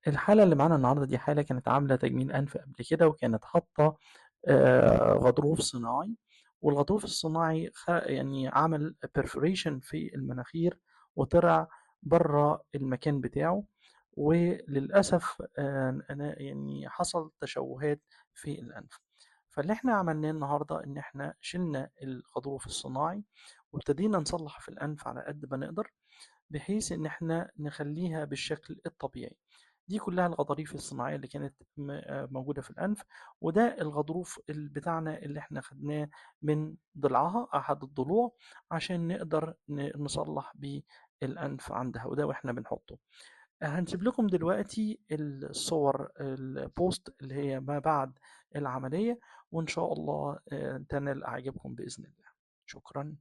الحالة اللي معانا النهاردة دي حالة كانت عاملة تجميل أنف قبل كده، وكانت حاطة غضروف صناعي. والغضروف الصناعي يعني عمل perforation في المناخير وطلع بره المكان بتاعه. وللأسف أنا يعني حصل تشوهات في الأنف. فاللي احنا عملناه النهاردة ان احنا شلنا الغضروف الصناعي وابتدينا نصلح في الأنف على قد ما نقدر، بحيث ان احنا نخليها بالشكل الطبيعي. دي كلها الغضاريف الصناعية اللي كانت موجودة في الأنف. وده الغضروف بتاعنا اللي احنا خدناه من ضلعها، أحد الضلوع، عشان نقدر نصلح بيه الأنف عندها، وده واحنا بنحطه. هنسيب لكم دلوقتي الصور البوست اللي هي ما بعد العملية، وإن شاء الله تنال أعجابكم بإذن الله. شكرا.